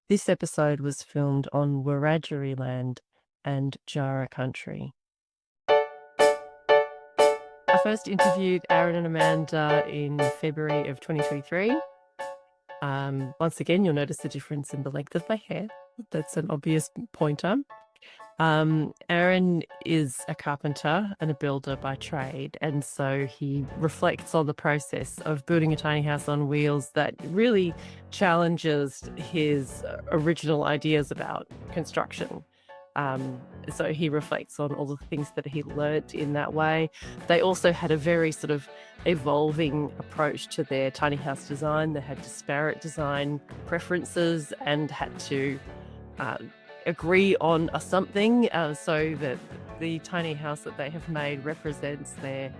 This episode was filmed on Wiradjuri land and Jara country. I first interviewed Aaron and Amanda in February of 2023. Once again, you'll notice the difference in the length of my hair. That's an obvious pointer. Aaron is a carpenter and a builder by trade, and so he reflects on the process of building a tiny house on wheels that really challenges his original ideas about construction. So he reflects on all the things that he learnt in that way. They also had a very sort of evolving approach to their tiny house design. They had disparate design preferences and had to agree on a something so that the tiny house that they have made represents their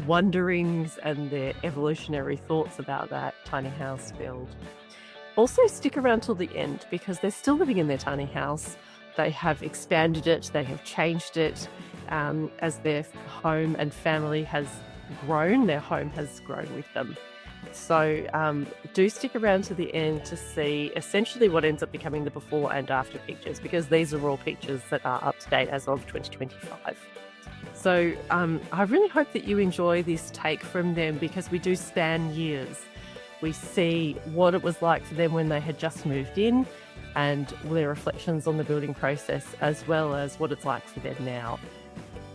wonderings and their evolutionary thoughts about that tiny house build. Also stick around till the end because they're still living in their tiny house. They have expanded it, they have changed it as their home and family has grown. Their home has grown with them. So do stick around to the end to see essentially what ends up becoming the before and after pictures, because these are all pictures that are up to date as of 2025. So I really hope that you enjoy this take from them, because we do span years. We see what it was like for them when they had just moved in and their reflections on the building process, as well as what it's like for them now.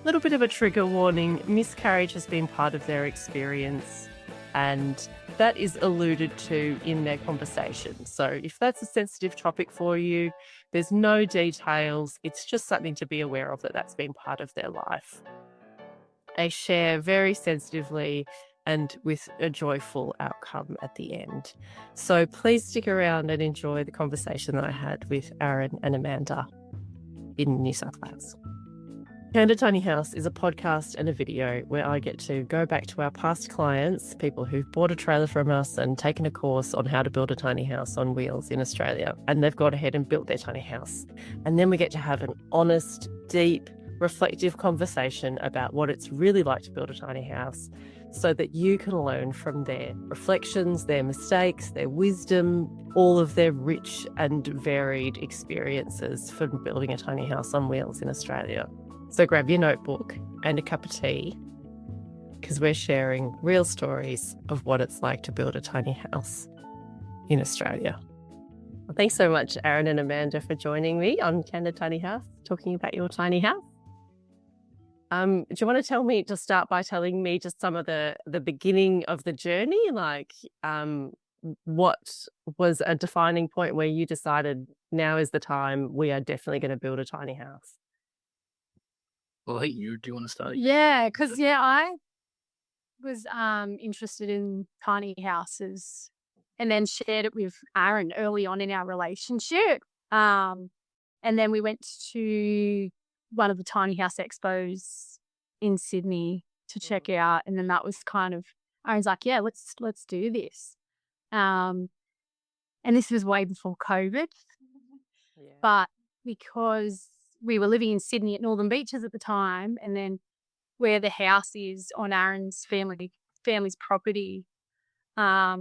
A little bit of a trigger warning: miscarriage has been part of their experience, and that is alluded to in their conversation. So if that's a sensitive topic for you, there's no details. It's just something to be aware of, that that's been part of their life. They share very sensitively and with a joyful outcome at the end. So please stick around and enjoy the conversation that I had with Aaron and Amanda in New South Wales. Candid Tiny House is a podcast and a video where I get to go back to our past clients, people who've bought a trailer from us and taken a course on how to build a tiny house on wheels in Australia, and they've gone ahead and built their tiny house. And then we get to have an honest, deep, reflective conversation about what it's really like to build a tiny house, so that you can learn from their reflections, their mistakes, their wisdom, all of their rich and varied experiences from building a tiny house on wheels in Australia. So grab your notebook and a cup of tea, because we're sharing real stories of what it's like to build a tiny house in Australia. Well, thanks so much, Aaron and Amanda, for joining me on Candid Tiny House, talking about your tiny house. Do you want to start by telling me just some of the beginning of the journey? Like, what was a defining point where you decided now is the time, we are definitely going to build a tiny house? Well, hey, do you want to start? Yeah, because I was interested in tiny houses and then shared it with Aaron early on in our relationship. And then we went to one of the tiny house expos in Sydney to check out. And then that was kind of, Aaron's like, yeah, let's do this. And this was way before COVID. Yeah. But because we were living in Sydney at Northern Beaches at the time, and then where the house is on Aaron's family's property, out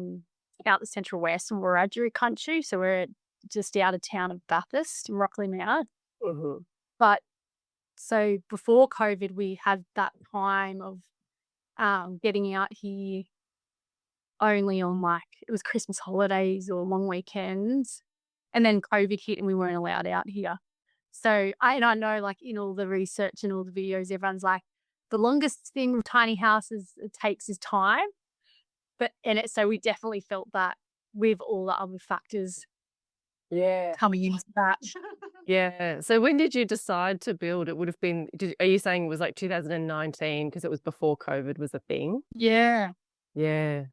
the Central West and Wiradjuri country. So we're just out of town of Bathurst in Rockley Mount. Mm-hmm. But so before COVID, we had that time of getting out here only on it was Christmas holidays or long weekends. And then COVID hit and we weren't allowed out here. So I know, in all the research and all the videos, everyone's like, the longest thing with tiny houses it takes is time. So we definitely felt that with all the other factors coming into that. Yeah. So when did you decide to build? It would have been, are you saying it was like 2019 because it was before COVID was a thing? Yeah. Yeah.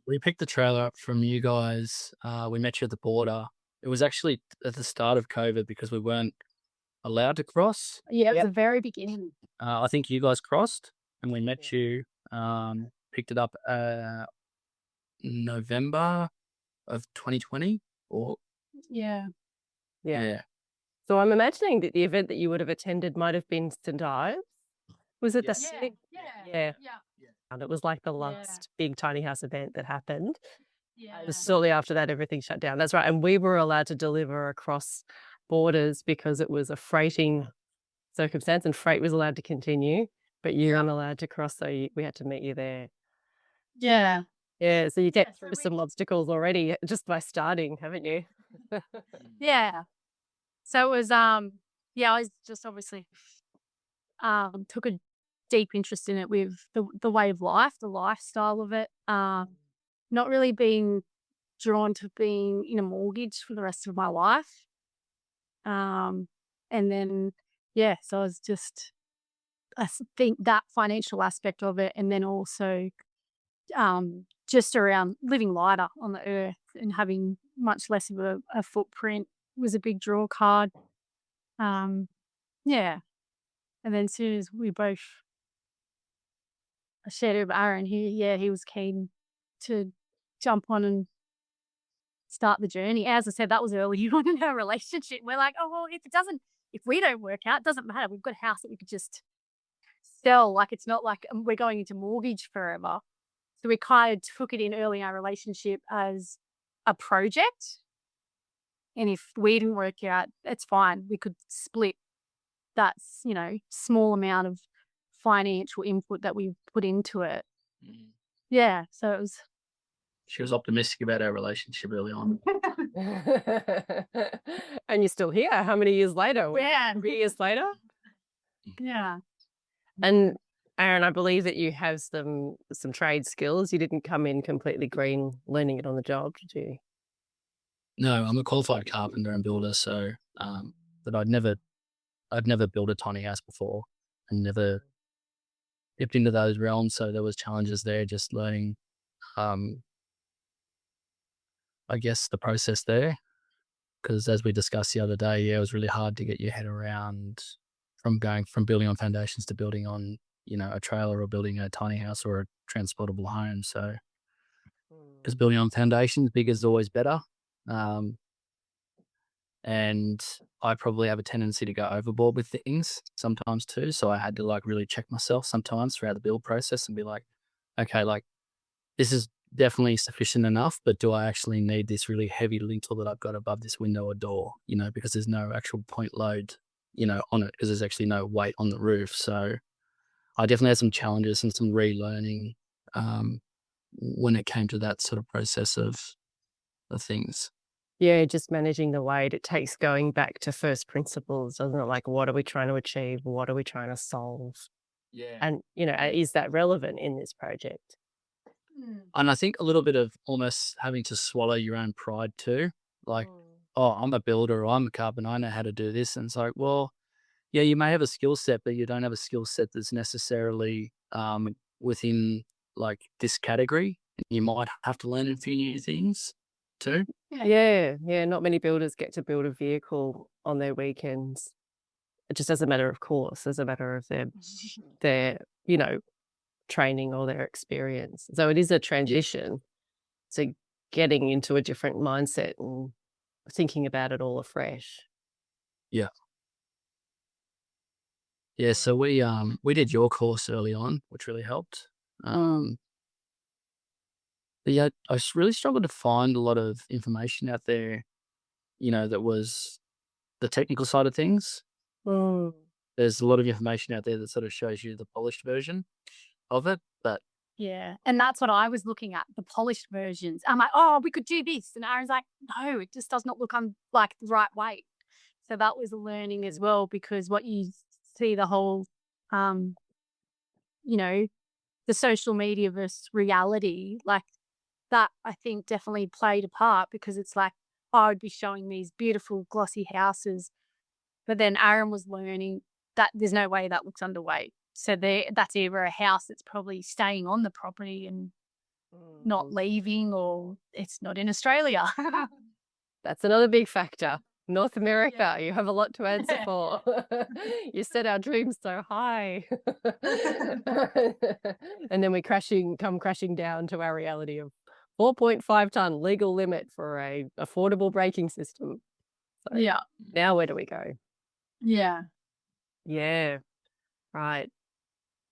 We picked the trailer up from you guys. We met you at the border. It was actually at the start of COVID because we weren't allowed to cross. Yeah, it was the very beginning. I think you guys crossed and we met you, picked it up November of 2020 or Yeah. yeah. So I'm imagining that the event that you would have attended might have been St. Ives. Was it the Yeah. Yeah. And it was like the last big tiny house event that happened. Yeah. Just shortly after that, everything shut down. That's right. And we were allowed to deliver across borders because it was a freighting circumstance and freight was allowed to continue, but you're unallowed to cross. So we had to meet you there. Yeah. Yeah. So you get Yeah, so through some obstacles already just by starting, haven't you? Yeah. So it was I was just obviously took a deep interest in it with the way of life, the lifestyle of it. Not really being drawn to being in a mortgage for the rest of my life. And then so I was just think that financial aspect of it, and then also just around living lighter on the earth and having much less of a footprint was a big draw card. Um, yeah. And then as soon as we both shared it with Aaron, he was keen to jump on and start the journey. As I said, that was early on in our relationship. We're like, oh, well, if we don't work out, it doesn't matter. We've got a house that we could just sell. Like, it's not like we're going into mortgage forever. So we kind of took it in early in our relationship as a project. And if we didn't work out, it's fine. We could split that, small amount of financial input that we put into it. Mm. Yeah. So it was. She was optimistic about our relationship early on. And you're still here. How many years later? Yeah. 3 years later? Yeah. And Aaron, I believe that you have some trade skills. You didn't come in completely green, learning it on the job, did you? No, I'm a qualified carpenter and builder, so but I'd never built a tiny house before and never dipped into those realms. So there was challenges there, just learning, I guess, the process there. Because as we discussed the other day, it was really hard to get your head around from going from building on foundations to building on, a trailer or building a tiny house or a transportable home. So because building on foundations, bigger is always better. And I probably have a tendency to go overboard with things sometimes too. So I had to really check myself sometimes throughout the build process and be like, okay, this is definitely sufficient enough, but do I actually need this really heavy lintel that I've got above this window or door, because there's no actual point load, on it because there's actually no weight on the roof. So I definitely had some challenges and some relearning when it came to that sort of process of things. Yeah, just managing the weight. It takes going back to first principles, doesn't it? Like, what are we trying to achieve? What are we trying to solve? Yeah. And, is that relevant in this project? And I think a little bit of almost having to swallow your own pride too. Like, oh, I'm a builder or I'm a carpenter, I know how to do this. And it's like, well, yeah, you may have a skill set, but you don't have a skill set that's necessarily within this category. You might have to learn a few new things too. Yeah. Not many builders get to build a vehicle on their weekends. Just as a matter of course, as a matter of their training or their experience. So it is a transition to getting into a different mindset and thinking about it all afresh. Yeah. Yeah, so we did your course early on, which really helped. But yeah, I really struggled to find a lot of information out there, that was the technical side of things. There's a lot of information out there that sort of shows you the polished version of it, but Yeah. And that's what I was looking at, the polished versions. I'm like, oh, we could do this. And Aaron's like, no, it just does not look like the right way. So that was a learning as well, because what you see the whole, the social media versus reality, like that, I think definitely played a part, because it's like, I would be showing these beautiful glossy houses, but then Aaron was learning that there's no way that looks underway. So that's either a house that's probably staying on the property and not leaving, or it's not in Australia. That's another big factor. North America, you have a lot to answer for. You set our dreams so high. And then we come crashing down to our reality of 4.5 ton legal limit for a affordable braking system. So Yeah. now where do we go? Yeah. Yeah. Right.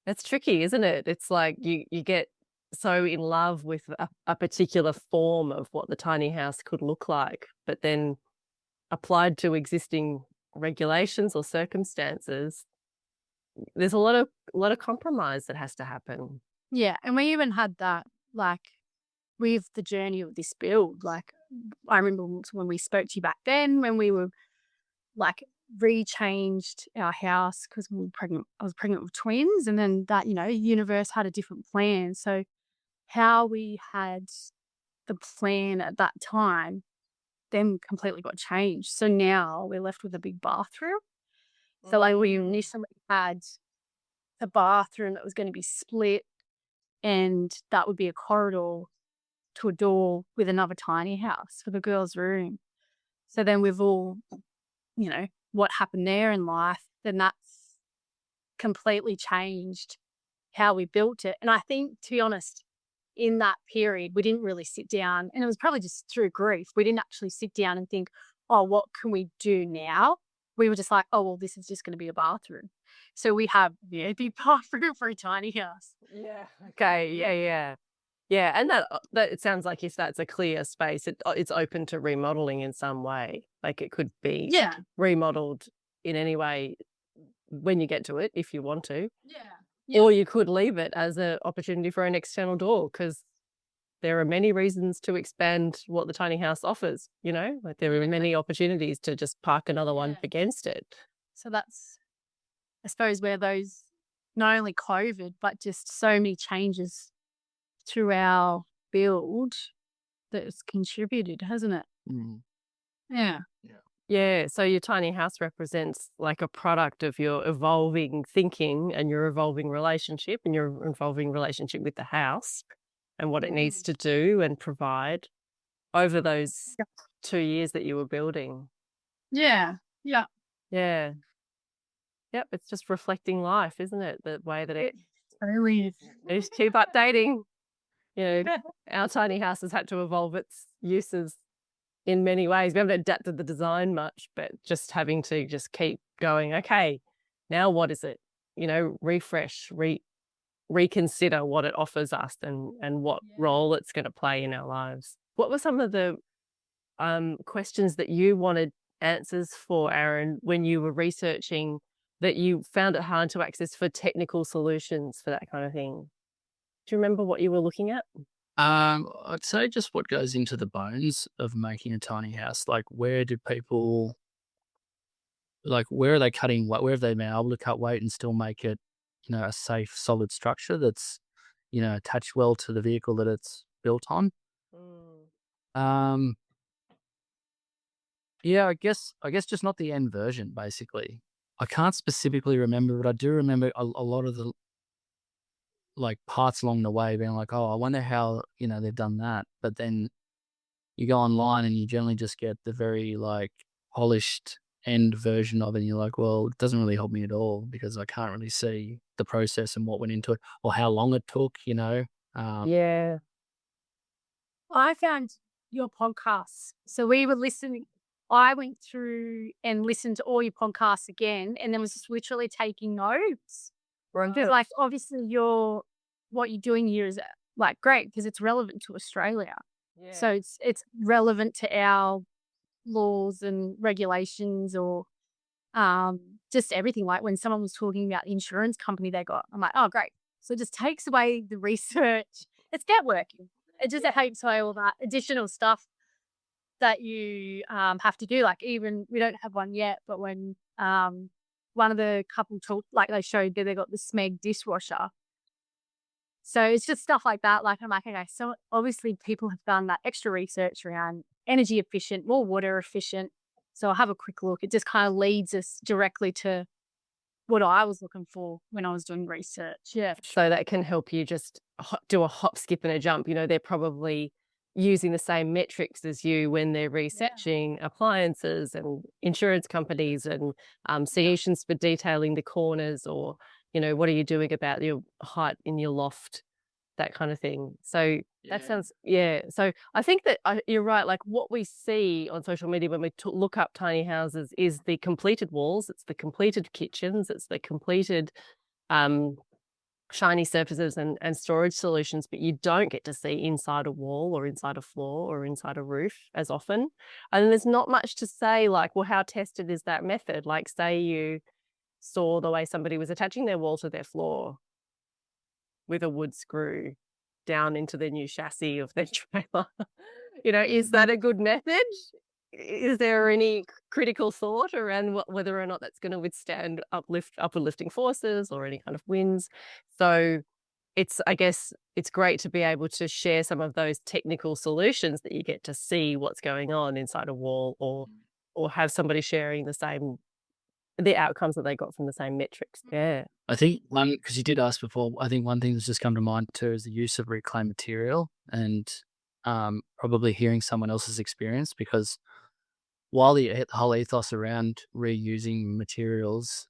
That's tricky, isn't it? It's like you get so in love with a particular form of what the tiny house could look like, but then applied to existing regulations or circumstances, there's a lot of compromise that has to happen. Yeah, and we even had that, like, with the journey of this build. Like, I remember when we spoke to you back then, when we were like rechanged our house because we were pregnant. I was pregnant with twins, and then that, universe had a different plan. So how we had the plan at that time then completely got changed. So now we're left with a big bathroom. So like we initially had a bathroom that was going to be split, and that would be a corridor to a door with another tiny house for the girls' room. So then we've all, what happened there in life, then that's completely changed how we built it. And I think, to be honest, in that period, we didn't really sit down, and it was probably just through grief. We didn't actually sit down and think, oh, what can we do now? We were just like, oh, well, this is just going to be a bathroom. So we have a big bathroom for a tiny house. Yeah. Okay. Yeah. Yeah. Yeah. And that it sounds like if that's a clear space, it's open to remodeling in some way. Like it could be Yeah. remodeled in any way when you get to it, if you want to. Yeah. Or you could leave it as an opportunity for an external door, because there are many reasons to expand what the tiny house offers, like there are many opportunities to just park another one against it. So that's, I suppose, where those, not only COVID, but just so many changes through our build that's contributed, hasn't it? Mm. Yeah. Yeah, so your tiny house represents like a product of your evolving thinking and your evolving relationship with the house and what it needs to do and provide over those 2 years that you were building. Yeah. Yeah. Yeah. Yep, it's just reflecting life, isn't it? The way that it Really is. just keep updating. Our tiny house has had to evolve its uses in many ways. We haven't adapted the design much, but just having to just keep going, okay, now what is it? Refresh, reconsider what it offers us and what role it's going to play in our lives. What were some of the questions that you wanted answers for, Aaron, when you were researching that you found it hard to access for technical solutions for that kind of thing? Do you remember what you were looking at? I'd say just what goes into the bones of making a tiny house. Like, where do people, where are they cutting weight? Where have they been able to cut weight and still make it, a safe, solid structure that's, attached well to the vehicle that it's built on? Yeah, I guess just not the end version, basically. I can't specifically remember, but I do remember a lot of the parts along the way being like, oh, I wonder how, they've done that. But then you go online and you generally just get the very polished end version of it. And you're like, well, it doesn't really help me at all because I can't really see the process and what went into it or how long it took, Yeah. I found your podcasts. So we were listening. I went through and listened to all your podcasts again, and then was just literally taking notes. Like, obviously, what you're doing here is great because it's relevant to Australia. Yeah. So it's relevant to our laws and regulations, or just everything. Like when someone was talking about the insurance company they got, I'm like, oh, great. So it just takes away the research. It's networking. It just takes away all that additional stuff that you have to do. Like, even we don't have one yet, but when one of the couple talked, they showed that they got the Smeg dishwasher. So it's just stuff like that. I'm like, okay, so obviously people have done that extra research around energy efficient, more water efficient. So I'll have a quick look. It just kind of leads us directly to what I was looking for when I was doing research. Yeah. So that can help you just do a hop, skip and a jump. They're probably using the same metrics as you when they're researching appliances and insurance companies and solutions for detailing the corners, or, what are you doing about your height in your loft, that kind of thing. So that sounds, So I think that you're right. Like what we see on social media when we look up tiny houses is the completed walls, it's the completed kitchens, it's the completed shiny surfaces and storage solutions, but you don't get to see inside a wall or inside a floor or inside a roof as often. And there's not much to say, like, well, how tested is that method? Like, say you saw the way somebody was attaching their wall to their floor with a wood screw down into the new chassis of their trailer. Is that a good method? Is there any critical thought around whether or not that's going to withstand upward lifting forces or any kind of winds? So I guess it's great to be able to share some of those technical solutions that you get to see what's going on inside a wall, or have somebody sharing the outcomes that they got from the same metrics. Yeah. I think because you did ask before, I think one thing that's just come to mind too is the use of reclaimed material and probably hearing someone else's experience, because while the whole ethos around reusing materials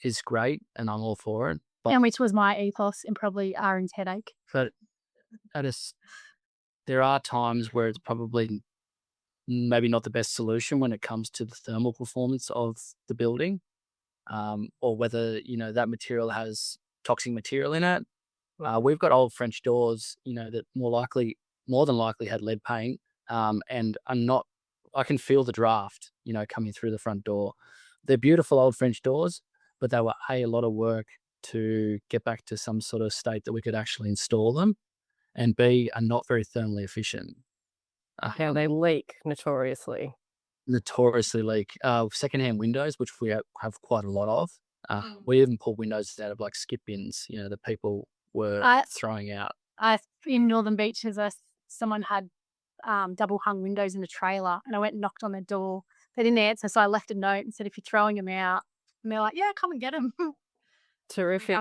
is great and I'm all for it, And which was my ethos and probably Aaron's headache. but there are times where it's probably maybe not the best solution when it comes to the thermal performance of the building, or whether that material has toxic material in it. We've got old French doors, that more than likely had lead paint, and are not. I can feel the draft, coming through the front door. They're beautiful old French doors, but they were a lot of work to get back to some sort of state that we could actually install them, and B, are not very thermally efficient. How they leak notoriously. Notoriously leak. Secondhand windows, which we have quite a lot of. We even pulled windows out of like skip bins, that people were throwing out. In Northern Beaches, someone had double hung windows in the trailer, and I went and knocked on their door. They didn't answer, so I left a note and said, if you're throwing them out, and they're like, yeah, come and get them. Terrific.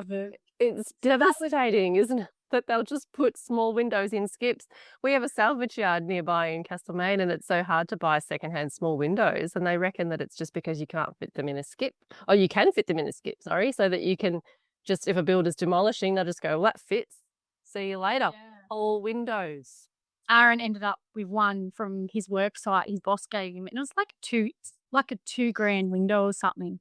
It's devastating, isn't it? That they'll just put small windows in skips. We have a salvage yard nearby in Castlemaine, and it's so hard to buy secondhand small windows. And they reckon that it's just because you can't fit them in a skip. Or you can fit them in a skip, sorry, so that you can just, if a builder's demolishing, they'll just go, well, that fits. See you later. Yeah. All windows. Aaron ended up with one from his work site his boss gave him, and it was like a $2,000 window or something.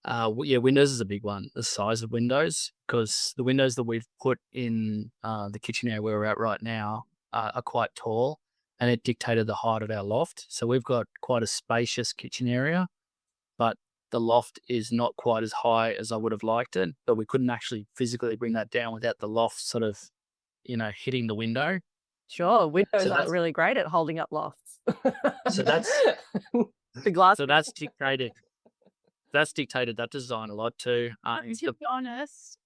Windows is a big one, the size of windows, because the windows that we've put in the kitchen area where we're at right now are quite tall, and it dictated the height of our loft. So we've got quite a spacious kitchen area, but the loft is not quite as high as I would have liked it, but we couldn't actually physically bring that down without the loft sort of, hitting the window. Sure, windows aren't really great at holding up lofts. So that's the glass. So that's dictated. That's dictated that design a lot too. To be honest,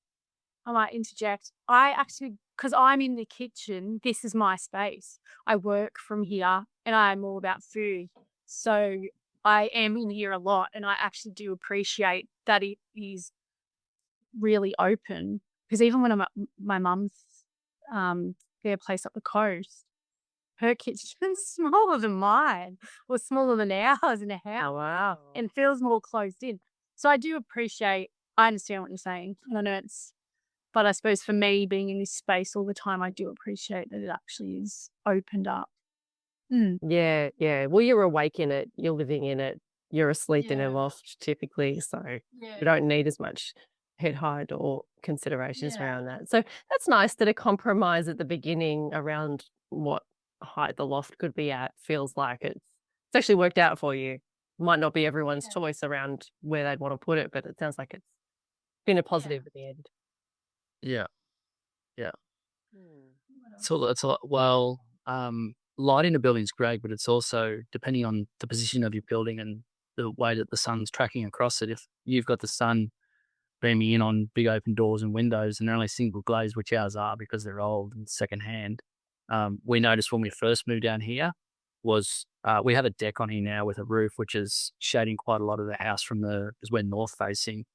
I might interject. I actually, because I'm in the kitchen, this is my space. I work from here and I'm all about food. So I am in here a lot, and I actually do appreciate that it is really open. Because even when I'm at my mum's their place up the coast, her kitchen's smaller than mine, or smaller than ours in a house. Oh, wow. And feels more closed in. So I do appreciate, I understand what you're saying. I know but I suppose for me, being in this space all the time, I do appreciate that it actually is opened up. Yeah, yeah. Well, you're awake in it. You're living in it. You're asleep in a loft typically. So you don't need as much head height or considerations around that. So that's nice that a compromise at the beginning around what height the loft could be at feels like it's actually worked out for you. Might not be everyone's choice around where they'd want to put it, but it sounds like it's been a positive at the end. Yeah. So it's light in a building is great, but it's also depending on the position of your building and the way that the sun's tracking across it. If you've got the sun beaming in on big open doors and windows and they're only single glazed, which ours are because they're old and secondhand, we noticed when we first moved down here was we have a deck on here now with a roof which is shading quite a lot of the house because we're north facing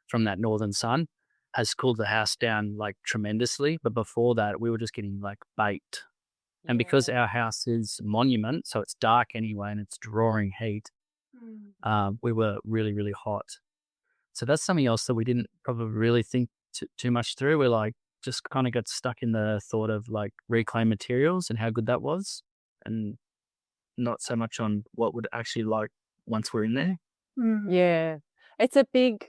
from that northern sun, has cooled the house down like tremendously. But before that, we were just getting like baked. And because our house is a monument, so it's dark anyway and it's drawing heat, we were really, really hot. So that's something else that we didn't probably really think too much through. We're like, just kind of got stuck in the thought of like reclaimed materials and how good that was, and not so much on what would actually like once we're in there. Yeah. It's a big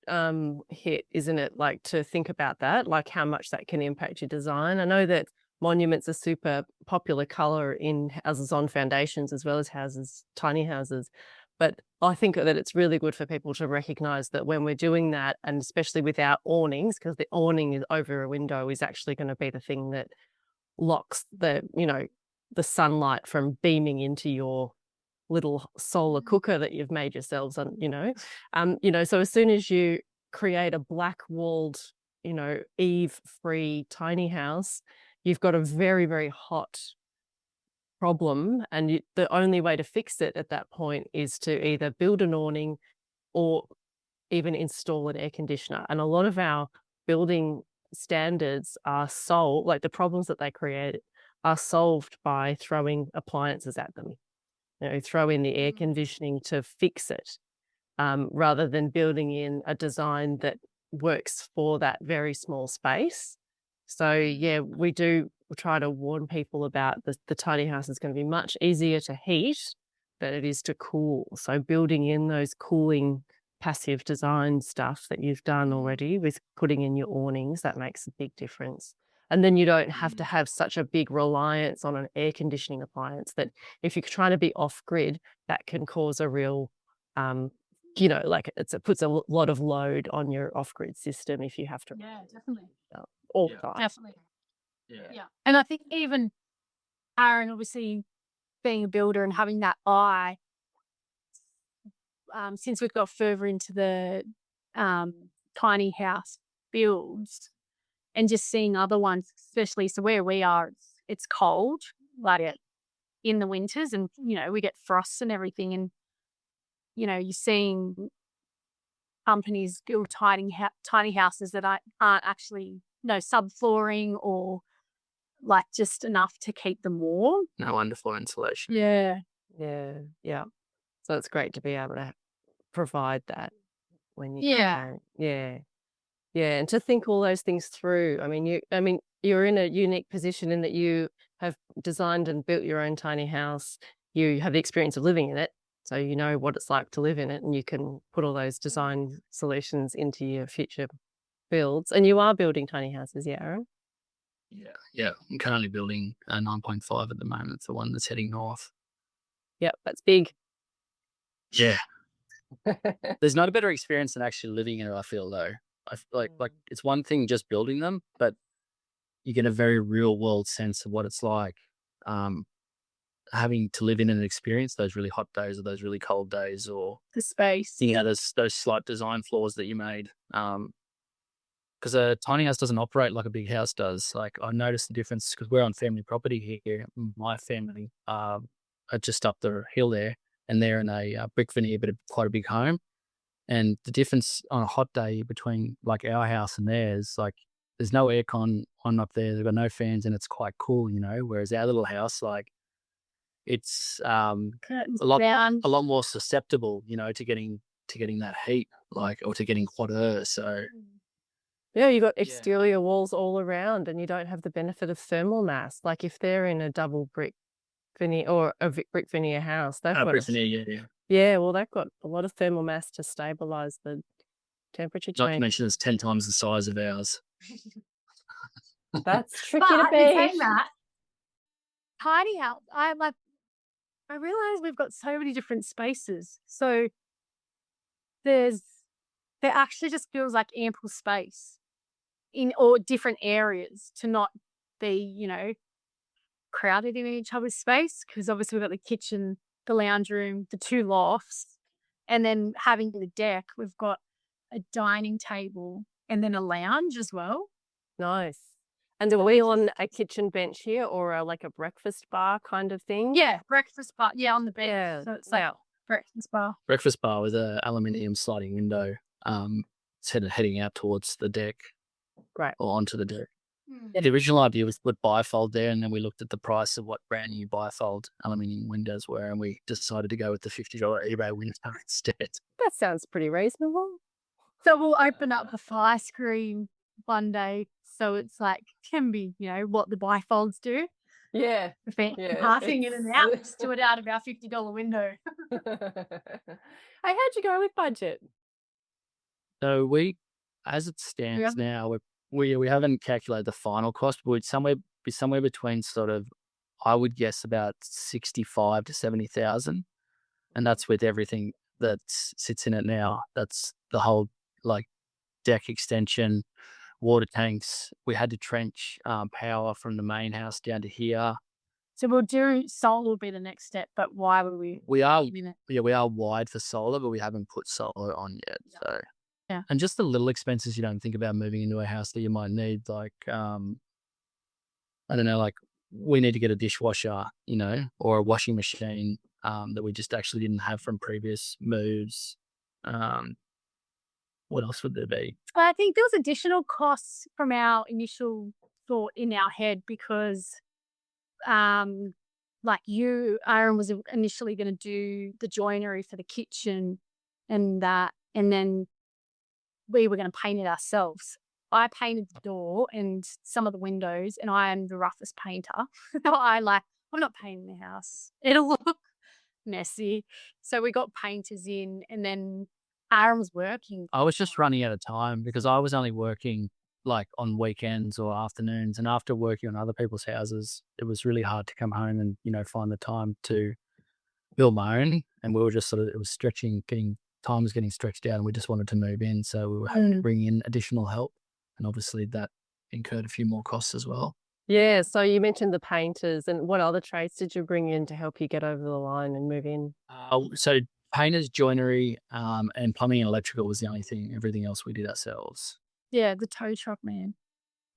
hit, isn't it? Like to think about that, like how much that can impact your design. I know that monuments are super popular color in houses on foundations as well as houses, tiny houses. But I think that it's really good for people to recognize that when we're doing that, and especially with our awnings, because the awning is over a window is actually going to be the thing that locks the sunlight from beaming into your little solar cooker that you've made yourselves on, so as soon as you create a black walled, eave free tiny house, you've got a very, very hot problem. And the only way to fix it at that point is to either build an awning or even install an air conditioner. And a lot of our building standards are solved, like the problems that they create are solved by throwing appliances at them. Throw in the air conditioning to fix it, rather than building in a design that works for that very small space. So yeah, we try to warn people about the tiny house is going to be much easier to heat than it is to cool. So building in those cooling passive design stuff that you've done already with putting in your awnings, that makes a big difference. And then you don't have to have such a big reliance on an air conditioning appliance that if you're trying to be off grid, that can cause a real, it puts a lot of load on your off grid system if you have to Yeah, definitely. all Yeah. the time. Definitely. Yeah. Yeah. And I think even Aaron, obviously being a builder and having that eye, since we've got further into the tiny house builds and just seeing other ones, especially so where we are, it's cold, like in the winters, and we get frosts and everything, and you're seeing companies build tiny houses that aren't actually subflooring or like just enough to keep them warm. No underfloor insulation. Yeah. Yeah. So it's great to be able to provide that when you Yeah. can. Yeah, and to think all those things through. I mean, you're in a unique position in that you have designed and built your own tiny house. You have the experience of living in it, so you know what it's like to live in it, and you can put all those design solutions into your future builds. And you are building tiny houses, yeah, Aaron? Yeah. I'm currently building a 9.5 at the moment. It's the one that's heading north. Yep, that's big. Yeah. There's not a better experience than actually living in it, I feel, though. I feel like it's one thing just building them, but you get a very real world sense of what it's like having to live in and experience those really hot days or those really cold days, or The space. those slight design flaws that you made. Because a tiny house doesn't operate like a big house does. Like I noticed the difference because we're on family property here. My family are just up the hill there, and they're in a brick veneer, but quite a big home. And the difference on a hot day between like our house and theirs, like there's no aircon on up there. They've got no fans, and it's quite cool, Whereas our little house, like it's Curtains a lot down. more susceptible, to getting that heat, or to getting hot air. So Yeah, you got exterior walls all around, and you don't have the benefit of thermal mass. Like if they're in a double brick veneer or a brick veneer house, they've got brick veneer, yeah. yeah, well, they've got a lot of thermal mass to stabilize the temperature Not to change. mention it's 10 times the size of ours. That's tricky But to in beat. saying that, tiny house, I realize we've got so many different spaces. So there actually just feels like ample space in or different areas to not be, crowded in each other's space. Because obviously we've got the kitchen, the lounge room, the two lofts, and then having the deck, we've got a dining table and then a lounge as well. Nice. And are we on a kitchen bench here or like a breakfast bar kind of thing? Yeah, breakfast bar. Yeah, on the bench. Yeah. So it's like breakfast bar. Breakfast bar with an aluminium sliding window. It's heading out towards the deck. Right. Or onto the deck. Yeah, the original idea was to put bifold there, and then we looked at the price of what brand new bifold aluminium windows were, and we decided to go with the $50 eBay window instead. That sounds pretty reasonable. So we'll open up a fire screen one day, so it's like can be, what the bifolds do. Yeah. Passing in and out, just do it out of our $50 window. Hey, how'd you go with budget? So as it stands now, we haven't calculated the final cost, but we'd be somewhere between sort of, I would guess about 65 to 70,000, and that's with everything that sits in it now. That's the whole like deck extension, water tanks. We had to trench power from the main house down to here. So we'll do solar will be the next step, but why would we? We are doing it? Yeah, we are wide for solar, but we haven't put solar on yet. So Yeah. and just the little expenses you don't think about moving into a house that you might need, like I don't know, like we need to get a dishwasher, or a washing machine that we just actually didn't have from previous moves. What else would there be? I think there was additional costs from our initial thought in our head because, like Aaron was initially going to do the joinery for the kitchen and that, and then we were going to paint it ourselves. I painted the door and some of the windows, and I am the roughest painter. I'm not painting the house. It'll look messy. So we got painters in, and then Aaron was working. I was just running out of time because I was only working like on weekends or afternoons, and after working on other people's houses, it was really hard to come home and find the time to build my own. And we were just sort of, it was time was getting stretched out, and we just wanted to move in, so we were having to bring in additional help, and obviously that incurred a few more costs as well. Yeah, so you mentioned the painters, and what other trades did you bring in to help you get over the line and move in? So painters, joinery, and plumbing and electrical was the only thing. Everything else we did ourselves. Yeah, the tow truck man.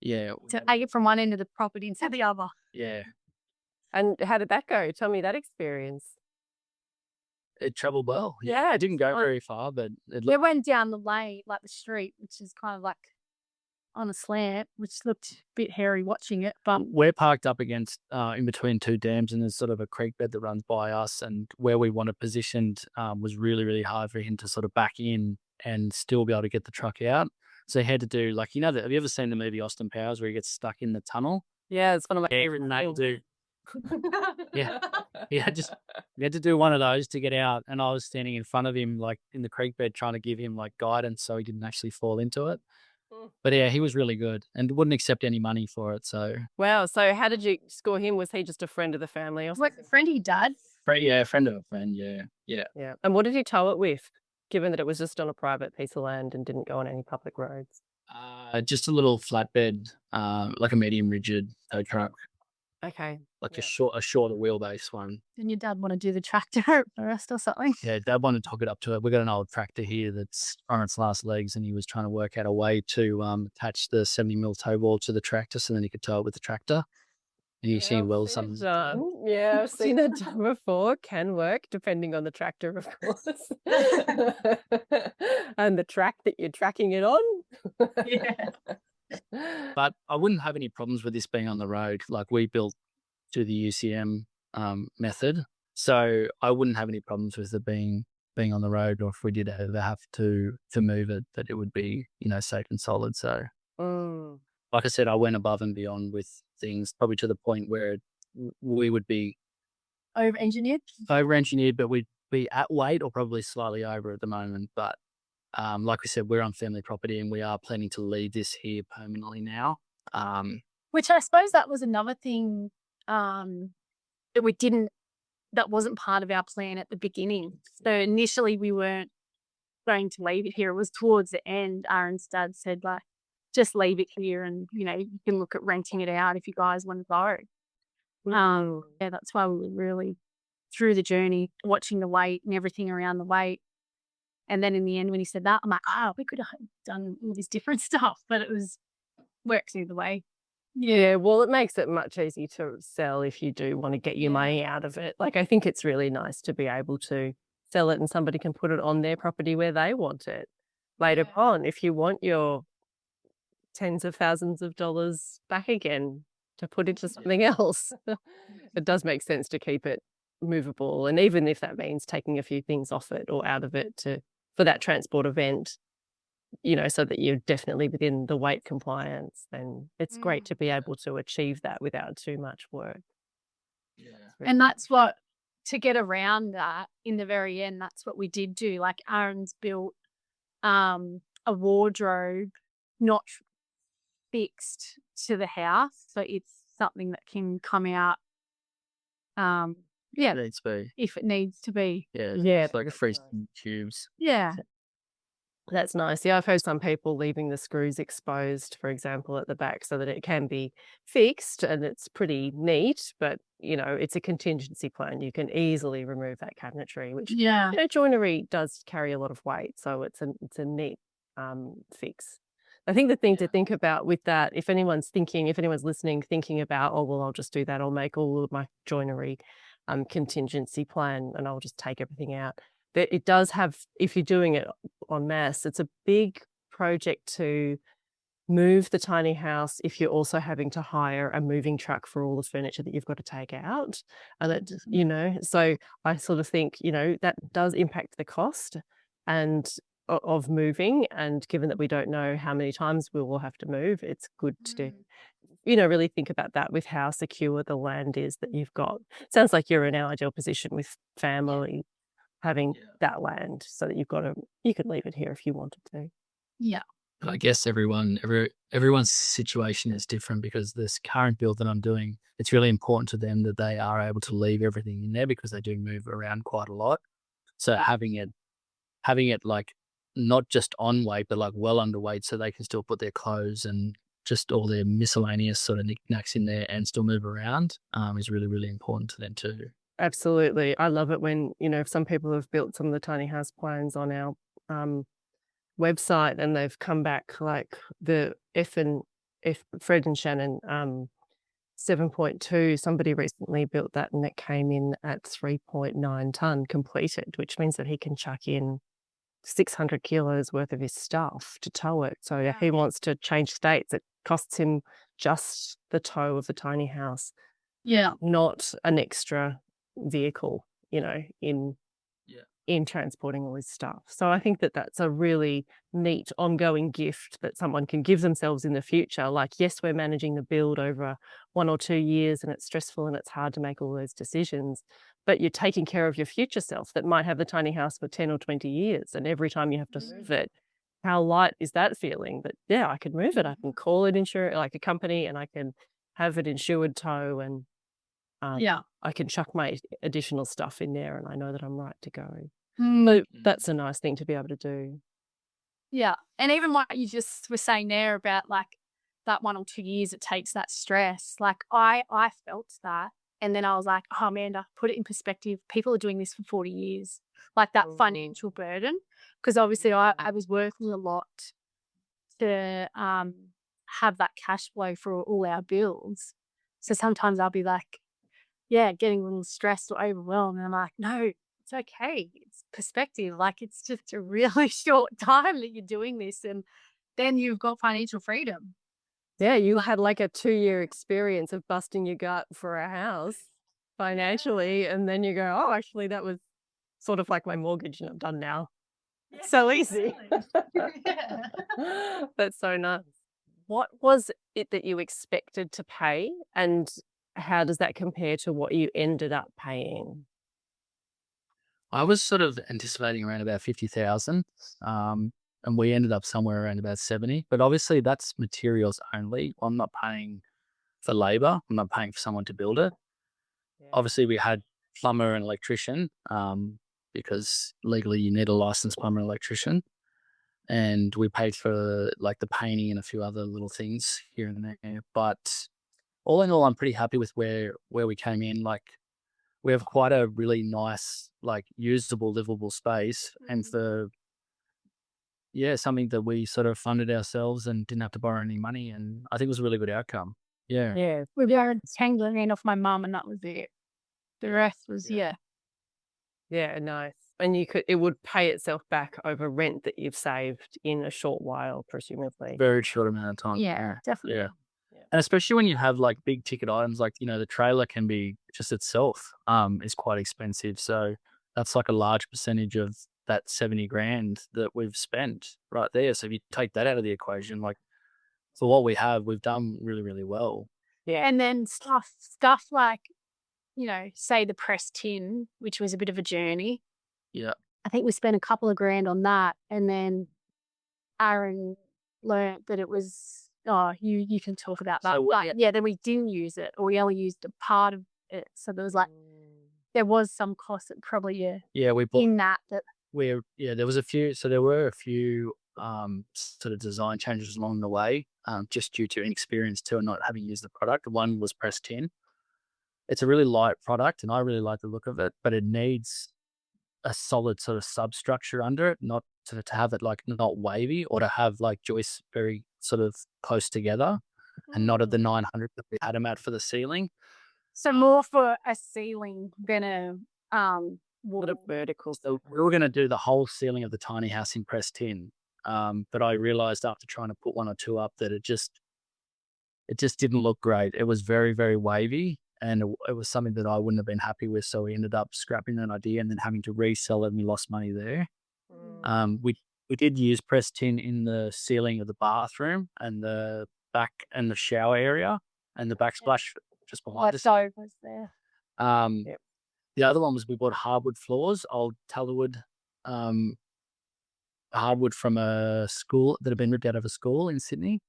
Yeah. To take it from one end of the property instead of the other. Yeah. And how did that go? Tell me that experience. It traveled well. Yeah, It didn't go very far, but We went down the lane, like the street, which is kind of like on a slant, which looked a bit hairy watching it. But we're parked up against in between two dams, and there's sort of a creek bed that runs by us, and where we wanted positioned was really, really hard for him to sort of back in and still be able to get the truck out. So he had to do have you ever seen the movie Austin Powers where he gets stuck in the tunnel? Yeah, it's one of my favorite things. Yeah. He had to do one of those to get out, and I was standing in front of him like in the creek bed trying to give him like guidance so he didn't actually fall into it. But yeah, he was really good and wouldn't accept any money for it. So Wow. So how did you score him? Was he just a friend of the family or like the friend he dad. friend of a friend, yeah. Yeah. And what did you tow it with, given that it was just on a private piece of land and didn't go on any public roads? Just a little flatbed, like a medium rigid tow truck, Okay. like a shorter wheelbase one. And your dad want to do the tractor for us or something? Yeah, Dad wanted to hook it up to it. We've got an old tractor here that's on its last legs, and he was trying to work out a way to attach the 70mm tow ball to the tractor so then he could tow it with the tractor. And you see well some. Yeah, I've seen that done before. Can work depending on the tractor, of course. And the track that you're tracking it on. Yeah. But I wouldn't have any problems with this being on the road. Like we built to the UCM method, so I wouldn't have any problems with it being on the road, or if we did ever have to move it, that it would be safe and solid. So, like I said, I went above and beyond with things, probably to the point where we would be Over-engineered, but we'd be at weight or probably slightly over at the moment. But like we said, we're on family property and we are planning to leave this here permanently now. which I suppose that was another thing that wasn't part of our plan at the beginning. So initially we weren't going to leave it here. It was towards the end. Aaron's dad said, like, just leave it here and, you can look at renting it out if you guys want to go. Yeah, that's why we were really through the journey, watching the weight and everything around the weight. And then in the end, when he said that, I'm like, we could have done all this different stuff, but it works either way. Yeah, well, it makes it much easier to sell if you do want to get your money out of it. Like, I think it's really nice to be able to sell it and somebody can put it on their property where they want it later on. If you want your tens of thousands of dollars back again to put into something else, it does make sense to keep it movable. And even if that means taking a few things off it or out of it for that transport event, so that you're definitely within the weight compliance, then it's great to be able to achieve that without too much work. Yeah. And that's what, to get around that in the very end, that's what we did do. Like Aaron's built a wardrobe not fixed to the house, so it's something that can come out, yeah, It needs to be. if it needs to be. Yeah. Yeah, It's like a freezing tubes. Yeah. that's nice. Yeah, I've heard some people leaving the screws exposed, for example, at the back so that it can be fixed and it's pretty neat, but it's a contingency plan. You can easily remove that cabinetry, which Yeah. joinery does carry a lot of weight, so it's a neat fix. I think the thing to think about with that, if anyone's listening, thinking about, oh well, I'll just do that, I'll make all of my joinery contingency plan and I'll just take everything out. That it does have, if you're doing it en masse, it's a big project to move the tiny house if you're also having to hire a moving truck for all the furniture that you've got to take out. And so I sort of think, that does impact the cost and of moving. And given that we don't know how many times we will have to move, it's good to, really think about that with how secure the land is that you've got. Sounds like you're in an ideal position with family having that land so that you could leave it here if you wanted to. Yeah. But I guess everyone's situation is different because this current build that I'm doing, it's really important to them that they are able to leave everything in there because they do move around quite a lot. So having it like not just on weight, but like well underweight so they can still put their clothes and just all their miscellaneous sort of knickknacks in there and still move around is really, really important to them too. Absolutely. I love it when, some people have built some of the tiny house plans on our website and they've come back like the Fred and Shannon 7.2. Somebody recently built that and it came in at 3.9 ton completed, which means that he can chuck in 600 kilos worth of his stuff to tow it. So if he wants to change states, it costs him just the tow of the tiny house, not an extra vehicle, in transporting all his stuff. So I think that that's a really neat ongoing gift that someone can give themselves in the future. Like, yes, we're managing the build over 1 or 2 years and it's stressful and it's hard to make all those decisions, but you're taking care of your future self that might have the tiny house for 10 or 20 years. And every time you have to move it, how light is that feeling? That, yeah, I can move it. I can call it like a company and I can have it insured tow and I can chuck my additional stuff in there and I know that I'm right to go. So that's a nice thing to be able to do. Yeah. And even what you just were saying there about like that 1 or 2 years it takes that stress. Like I felt that. And then I was like, oh, Amanda, put it in perspective. People are doing this for 40 years. Like that financial burden. Because obviously I was working a lot to have that cash flow for all our bills. So sometimes I'll be like, getting a little stressed or overwhelmed. And I'm like, no, it's okay. It's perspective. Like it's just a really short time that you're doing this. And then you've got financial freedom. Yeah, you had like a 2-year experience of busting your gut for a house financially. And then you go, oh, actually, that was sort of like my mortgage and I'm done now. So easy. That's so nice. What was it that you expected to pay and how does that compare to what you ended up paying? I was sort of anticipating around about 50,000, and we ended up somewhere around about 70. But obviously, that's materials only. I'm not paying for labor. I'm not paying for someone to build it. Obviously, we had plumber and electrician because legally you need a licensed plumber and electrician. And we paid for like the painting and a few other little things here and there. But all in all, I'm pretty happy with where we came in. Like we have quite a really nice, like usable, livable space. And for, something that we sort of funded ourselves and didn't have to borrow any money. And I think it was a really good outcome. Yeah. Yeah. We borrowed 10 grand off my mum and that was it. The rest was, Yeah, nice. And it would pay itself back over rent that you've saved in a short while, presumably. Very short amount of time. Yeah, definitely. Yeah. And especially when you have like big ticket items, like, the trailer can be just itself, is quite expensive. So that's like a large percentage of that 70 grand that we've spent right there. So if you take that out of the equation, like for what we have, we've done really, really well. Yeah. And then stuff like, say the press tin, which was a bit of a journey. Yeah. I think we spent a couple of grand on that. And then Aaron learnt that it was, oh, you can talk about that. So But yeah, then we didn't use it, or we only used a part of it. So there was like, there was some cost that probably, we bought in that there was a few. So there were a few sort of design changes along the way, just due to inexperience too, and not having used the product. One was press tin. It's a really light product, and I really like the look of it, but it needs a solid sort of substructure under it, not to have it like not wavy, or to have like joists very sort of close together, and not at the 900 that we had them at for the ceiling. So more for a ceiling than a What a wall. vertical. So we were going to do the whole ceiling of the tiny house in pressed tin, but I realized after trying to put one or two up that it just didn't look great. It was very, very wavy, and it was something that I wouldn't have been happy with. So we ended up scrapping that idea and then having to resell it, and we lost money there. We did use pressed tin in the ceiling of the bathroom and the back and the shower area and the backsplash just behind us. Leftovers there. Yep. The other one was we bought hardwood floors, old Tallerwood hardwood from a school that had been ripped out of a school in Sydney.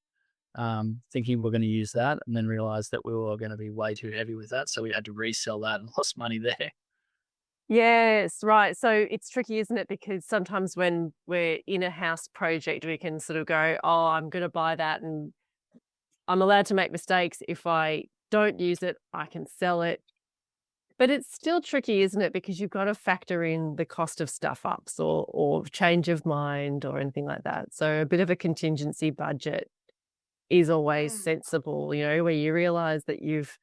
Thinking we're going to use that, and then realized that we were going to be way too heavy with that, so we had to resell that and lost money there. Yes, right. So it's tricky, isn't it? Because sometimes when we're in a house project, we can sort of go, oh, I'm going to buy that, and I'm allowed to make mistakes. If I don't use it, I can sell it. But it's still tricky, isn't it? Because you've got to factor in the cost of stuff ups or change of mind or anything like that. So a bit of a contingency budget is always sensible, where you realize that you've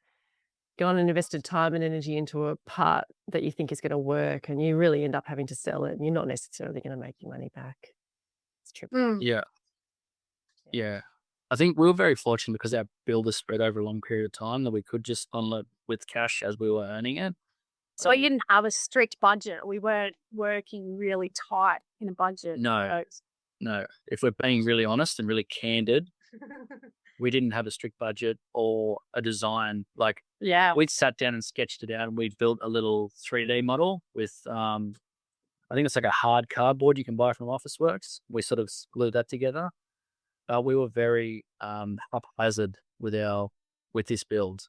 gone and invested time and energy into a part that you think is going to work, and you really end up having to sell it, and you're not necessarily going to make your money back. It's tricky. Yeah. I think we were very fortunate because our build was spread over a long period of time that we could just unload with cash as we were earning it. So we didn't have a strict budget. We weren't working really tight in a budget. No. If we're being really honest and really candid, we didn't have a strict budget or a design. Like, we'd sat down and sketched it out, and we'd built a little 3D model with, I think it's like a hard cardboard you can buy from Officeworks. We sort of glued that together. We were very haphazard with this build.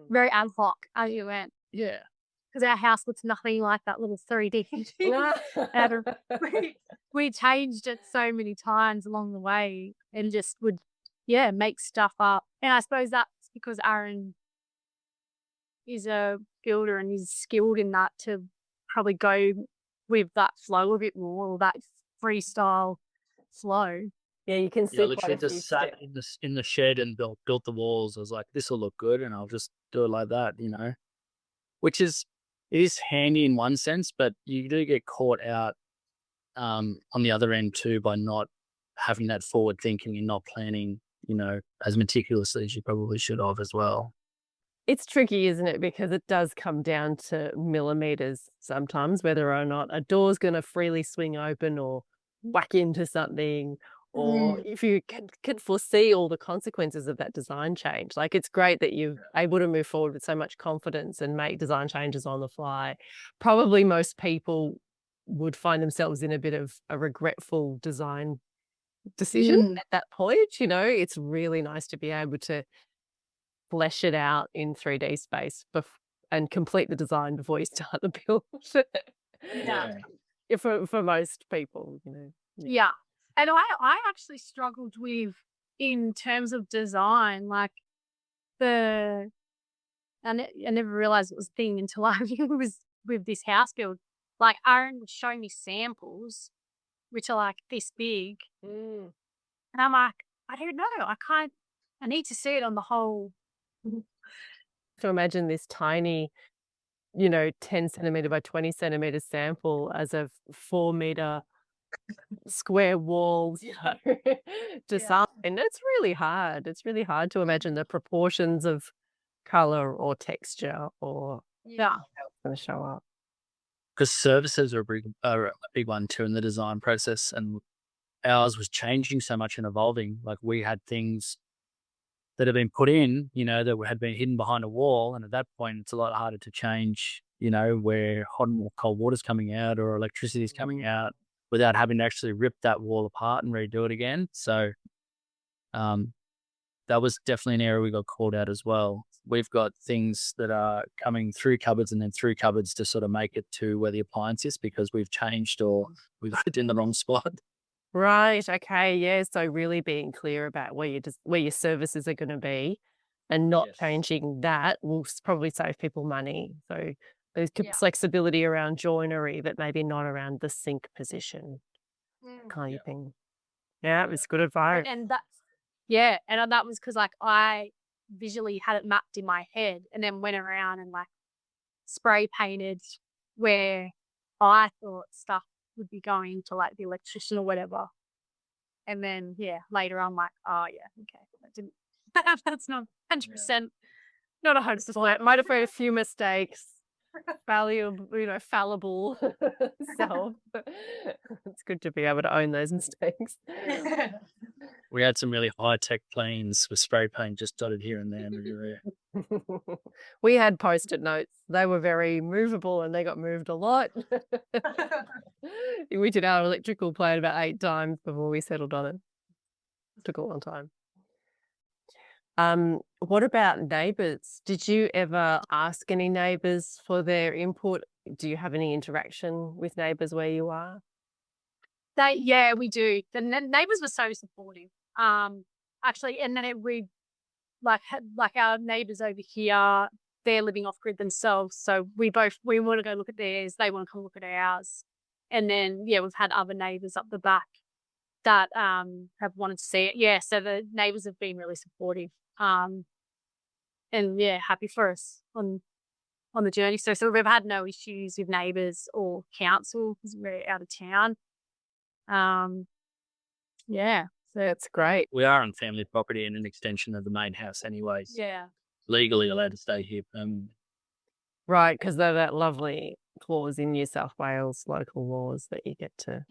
Very ad hoc as you went. Yeah. Because our house looks nothing like that little 3D. We changed it so many times along the way, and just would, make stuff up. And I suppose that's because Aaron is a builder and is skilled in that, to probably go with that flow a bit more, or that freestyle flow. Yeah, you can see. I literally just sat in the shed and built the walls. I was like, this will look good, and I'll just do it like that, which is, it is handy in one sense, but you do get caught out on the other end too by not having that forward thinking and not planning, as meticulously as you probably should have as well. It's tricky, isn't it? Because it does come down to millimeters sometimes, whether or not a door's going to freely swing open or whack into something, or if you can foresee all the consequences of that design change. Like, it's great that you're able to move forward with so much confidence and make design changes on the fly. Probably most people would find themselves in a bit of a regretful design decision at that point. It's really nice to be able to flesh it out in 3D space and complete the design before you start the build. For most people, Yeah. And I actually struggled with, in terms of design, like I never realized it was a thing until I was with this house build. Like, Aaron would show me samples, which are like this big. And I'm like, I don't know. I need to see it on the whole. So imagine this tiny, 10 centimeter by 20 centimeter sample as a 4 meter square walls, design. It's really hard. It's really hard to imagine the proportions of color or texture or how it's going to show up. Because services are a big one too in the design process, and ours was changing so much and evolving. Like, we had things that have been put in, that had been hidden behind a wall, and at that point, it's a lot harder to change, where hot and cold water's coming out or electricity's coming out. without having to actually rip that wall apart and redo it again. So that was definitely an area we got called out as well. We've got things that are coming through cupboards and then through cupboards to sort of make it to where the appliance is because we've changed or we've got it in the wrong spot. Right. Okay. Yeah. So really being clear about where your services are going to be, and not Yes. changing that will probably save people money. So there's Yeah. flexibility around joinery, but maybe not around the sink position kind Yeah. of thing. Yeah, it was good advice. And that was because like I visually had it mapped in my head, and then went around and like spray painted where I thought stuff would be going to like the electrician or whatever. And then later I'm like, oh yeah, okay, that didn't. That's not 100%. Not 100%. Might have made a few mistakes. Fallible self. It's good to be able to own those mistakes. We had some really high-tech planes with spray paint just dotted here and there. And everywhere. We had post-it notes. They were very movable and they got moved a lot. We did our electrical plan about 8 times before we settled on it. It took a long time. What about neighbours? Did you ever ask any neighbours for their input? Do you have any interaction with neighbours where you are? We do. The neighbours were so supportive. Actually, and then we had our neighbours over here. They're living off grid themselves, so we want to go look at theirs. They want to come look at ours, and then we've had other neighbours up the back that have wanted to see it. Yeah, so the neighbours have been really supportive. And happy for us on the journey. So we've had no issues with neighbours or council because we're out of town. So that's great. We are on family property and an extension of the main house anyways. Yeah. Legally allowed to stay here. Right, because they're that lovely clause in New South Wales local laws that you get to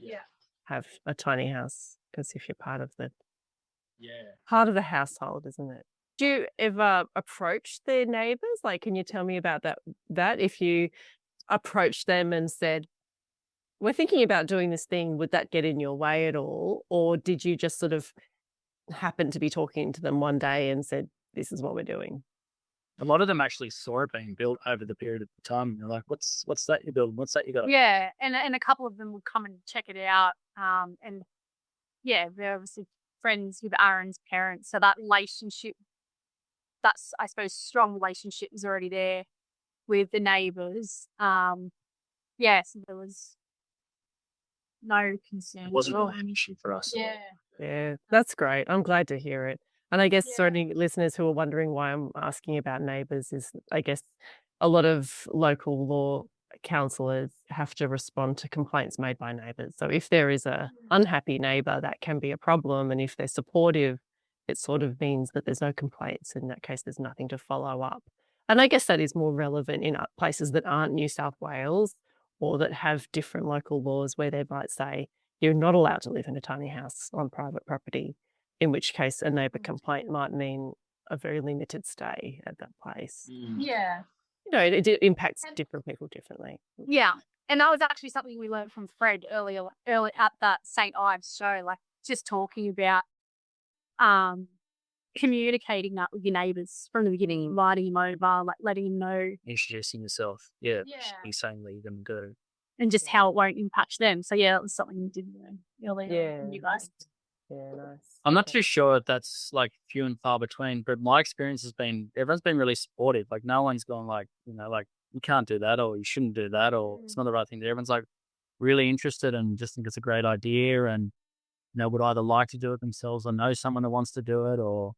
have a tiny house because if you're part of the household, isn't it? Do you ever approach their neighbours? Like, can you tell me about that? If you approached them and said, we're thinking about doing this thing, would that get in your way at all? Or did you just sort of happen to be talking to them one day and said, this is what we're doing? A lot of them actually saw it being built over the period of time. They're like, what's that you're building? What's that you got? Yeah, and a couple of them would come and check it out. And they're obviously friends with Aaron's parents. So that relationship, that's, I suppose, strong relationship is already there with the neighbours. So there was no concern. It wasn't really an issue for us. Yeah, that's great. I'm glad to hear it. And I guess for any listeners who are wondering why I'm asking about neighbours is, I guess, a lot of local law counsellors have to respond to complaints made by neighbours. So if there is a unhappy neighbour, that can be a problem. And if they're supportive, it sort of means that there's no complaints. In that case, there's nothing to follow up. And I guess that is more relevant in places that aren't New South Wales or that have different local laws where they might say you're not allowed to live in a tiny house on private property, in which case a neighbour complaint might mean a very limited stay at that place. Yeah. It impacts different people differently. Yeah. And that was actually something we learned from Fred early at that St. Ives show, like just talking about communicating that with your neighbours from the beginning, inviting him over, like letting him know. Introducing yourself. Yeah. He's saying leave them go. And just how it won't impact them. So that was something we did earlier from you guys. Yeah, nice. I'm not too sure if that's like few and far between, but my experience has been everyone's been really supportive. Like no one's gone like, like you can't do that or you shouldn't do that or it's not the right thing to do. Everyone's like really interested and just think it's a great idea and would either like to do it themselves or know someone that wants to do it or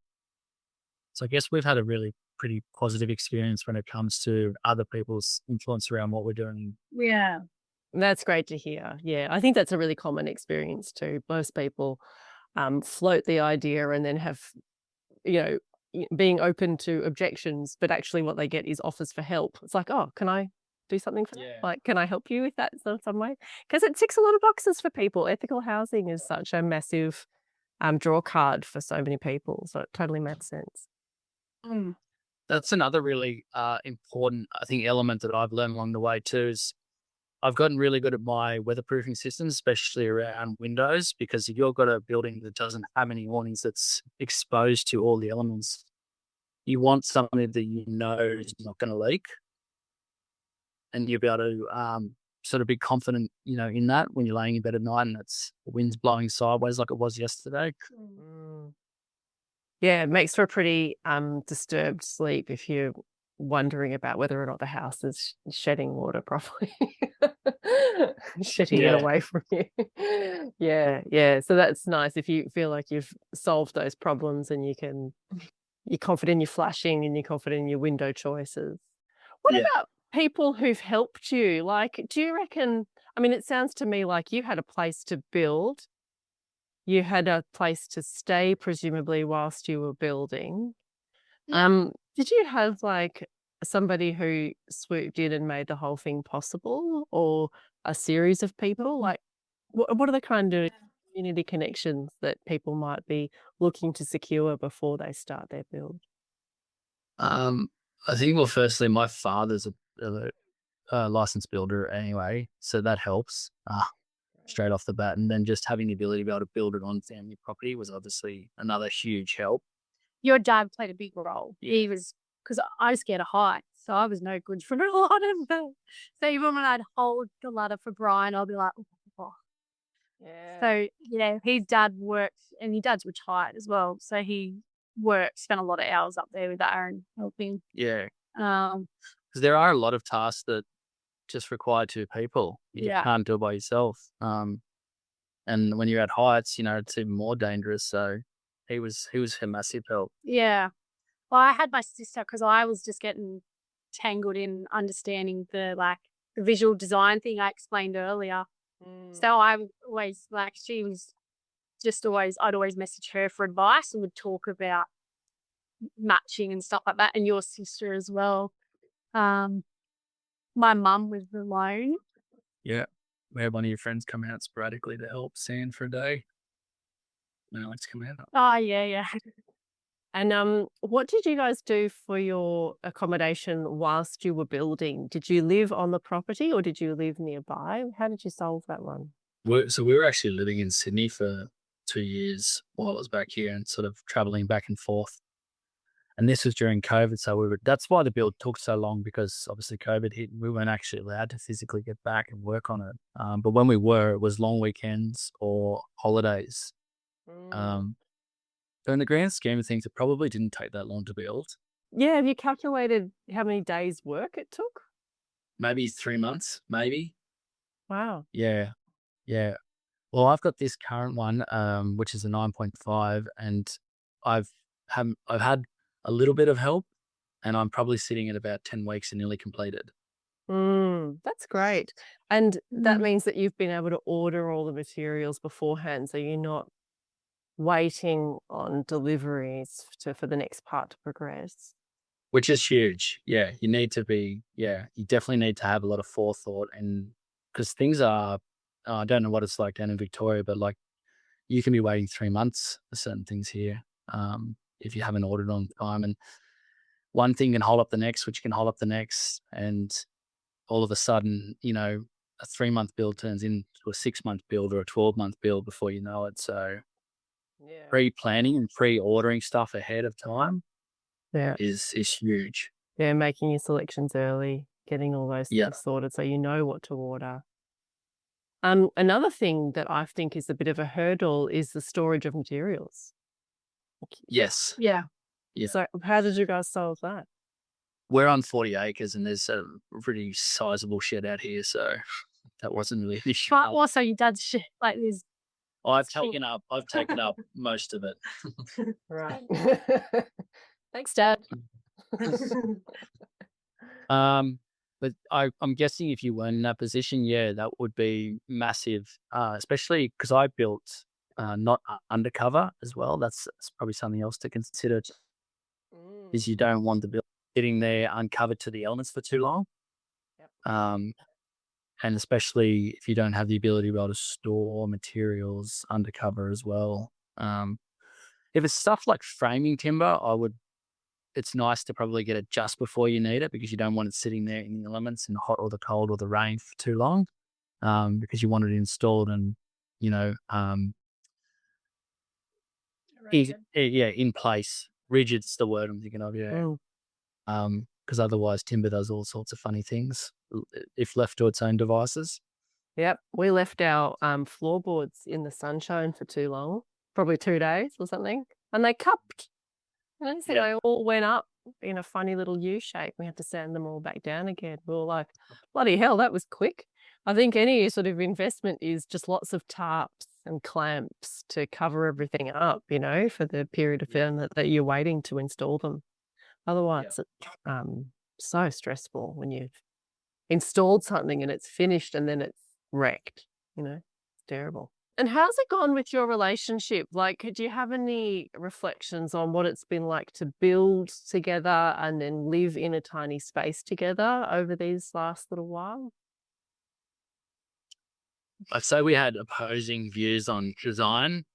so I guess we've had a really pretty positive experience when it comes to other people's influence around what we're doing. Yeah. That's great to hear. Yeah, I think that's a really common experience too. Most people float the idea and then have, being open to objections, but actually what they get is offers for help. It's like, oh, can I do something for that? Like, can I help you with that in some way? Because it ticks a lot of boxes for people. Ethical housing is such a massive draw card for so many people. So it totally makes sense. That's another really important, I think, element that I've learned along the way too is I've gotten really good at my weatherproofing systems, especially around windows, because if you've got a building that doesn't have any awnings that's exposed to all the elements, you want something that you know is not going to leak, and you'll be able to sort of be confident, in that when you're laying in bed at night and it's the wind's blowing sideways like it was yesterday. Mm. Yeah, it makes for a pretty disturbed sleep if you're wondering about whether or not the house is shedding water properly, shedding it Yeah, away from you. Yeah, yeah. So that's nice if you feel like you've solved those problems and you're confident in your flashing and you're confident in your window choices. What yeah. about people who've helped you? Like, do you reckon? I mean, it sounds to me like you had a place to build, you had a place to stay, presumably whilst you were building. Did you have like somebody who swooped in and made the whole thing possible, or a series of people? Like, what are the kind of community connections that people might be looking to secure before they start their build? Um, I think, well, firstly, my father's a licensed builder anyway, so that helps straight off the bat. And then just having the ability to be able to build it on family property was obviously another huge help. Your dad played a big role. Yeah. He was, because I was scared of heights, so I was no good for a lot of them. So even when I'd hold the ladder for Brian, I'll be like, oh. Yeah. So, his dad worked, and his dad's retired as well. So he spent a lot of hours up there with Aaron helping. Yeah. Um, Because there are a lot of tasks that just require two people. You Yeah. can't do it by yourself. And when you're at heights, it's even more dangerous. So he was a massive help. yeah. Well, I had my sister because I was just getting tangled in understanding the visual design thing I explained earlier. So I would always she was just I'd always message her for advice and would talk about matching and stuff like that, and your sister as well. My mum was alone. Yeah. We had one of your friends come out sporadically to help sand for a day. And Alex come out. Oh, yeah. And what did you guys do for your accommodation whilst you were building? Did you live on the property or did you live nearby? How did you solve that one? So we were actually living in Sydney for 2 years while I was back here and sort of traveling back and forth. And this was during COVID, so that's why the build took so long, because obviously COVID hit and we weren't actually allowed to physically get back and work on it. But when we were, it was long weekends or holidays. So in the grand scheme of things, it probably didn't take that long to build. Yeah, have you calculated how many days work it took? Maybe 3 months, maybe. Wow. Yeah. Yeah. Well, I've got this current one, which is a 9.5, and I've had a little bit of help, and I'm probably sitting at about 10 weeks and nearly completed. That's great. And that Mm. means that you've been able to order all the materials beforehand, so you're not waiting on deliveries for the next part to progress. Which is huge. Yeah, you definitely need to have a lot of forethought, and because things are, I don't know what it's like down in Victoria, but like you can be waiting 3 months for certain things here, if you haven't ordered on time, and one thing can hold up the next, which can hold up the next, and all of a sudden, a 3-month build turns into a 6-month build or a 12-month build before you know it. So Yeah. pre-planning and pre-ordering stuff ahead of time Yeah. is huge. Yeah, making your selections early, getting all those Yeah. things sorted so you know what to order. Another thing that I think is a bit of a hurdle is the storage of materials. Yes. Yeah. Yeah. So how did you guys solve that? We're on 40 acres and there's a pretty sizable shed out here, so that wasn't really an issue. But also your dad's shit, there's I've it's cool. taken up most of it. Right. Thanks, Dad. But I'm guessing if you weren't in that position, yeah, that would be massive, especially because I built not undercover as well. That's probably something else to consider, is you don't want the building sitting there uncovered to the elements for too long. Yep. And especially if you don't have the ability to be able to store materials undercover as well. If it's stuff like framing timber, I would it's nice to probably get it just before you need it because you don't want it sitting there in the elements in the hot or the cold or the rain for too long, because you want it installed and, you know, in place. Rigid's the word I'm thinking of, yeah. Because otherwise timber does all sorts of funny things if left to its own devices. Yep. We left our floorboards in the sunshine for too long, probably 2 days or something, and they cupped. So Yeah. they all went up in a funny little U shape. We had to sand them all back down again. We were like, bloody hell, that was quick. I think any sort of investment is just lots of tarps and clamps to cover everything up, for the period of time that you're waiting to install them. Otherwise, it's so stressful when you've installed something and it's finished and then it's wrecked, It's terrible. And how's it gone with your relationship? Like, do you have any reflections on what it's been like to build together and then live in a tiny space together over these last little while? I'd say we had opposing views on design,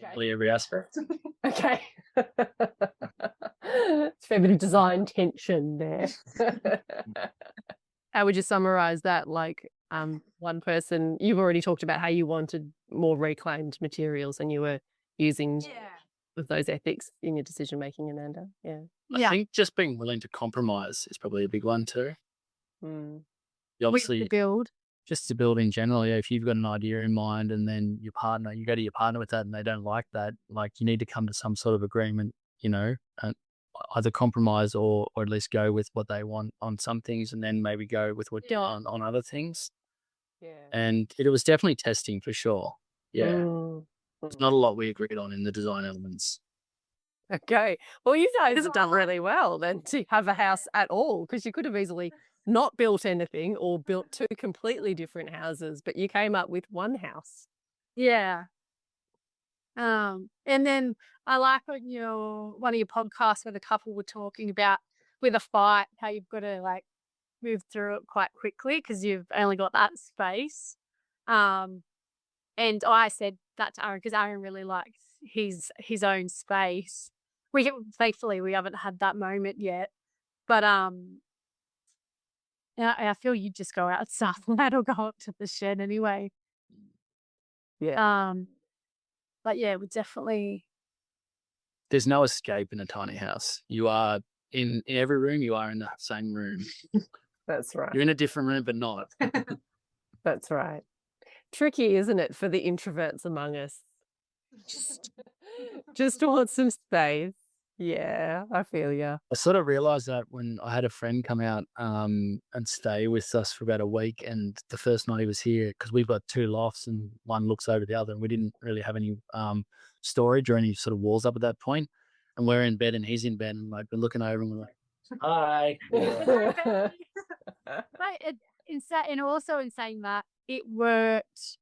probably every aspect. Okay. It's a fair bit of design tension there. How would you summarize that? Like, one person, you've already talked about how you wanted more reclaimed materials and you were using with those ethics in your decision making, Amanda. Yeah. I think just being willing to compromise is probably a big one too. Mm. You obviously, build. just to build in general, if you've got an idea in mind and then you go to your partner with that and they don't like that, like you need to come to some sort of agreement, and either compromise or at least go with what they want on some things and then maybe go with what on other things. Yeah. And it was definitely testing for sure. Yeah. Mm. There's not a lot we agreed on in the design elements. Okay. Well, you guys have done really well then to have a house at all, because you could have easily not built anything or built two completely different houses, but you came up with one house. Yeah. And then I like what one of your podcasts where the couple were talking about with a fight, how you've got to like move through it quite quickly because you've only got that space. And I said that to Aaron because Aaron really likes his own space. Thankfully we haven't had that moment yet, but I feel you just go outside or go up to the shed anyway. Yeah. But yeah, we definitely. There's no escape in a tiny house. You are in every room. You are in the same room. That's right. You're in a different room, but not. That's right. Tricky, isn't it, for the introverts among us? Just want some space. Yeah, I feel you. I sort of realized that when I had a friend come out and stay with us for about a week, and the first night he was here, because we've got two lofts and one looks over the other, and we didn't really have any storage or any sort of walls up at that point. And we're in bed and he's in bed, and like we're looking over and we're like, hi. But and also in saying that, it worked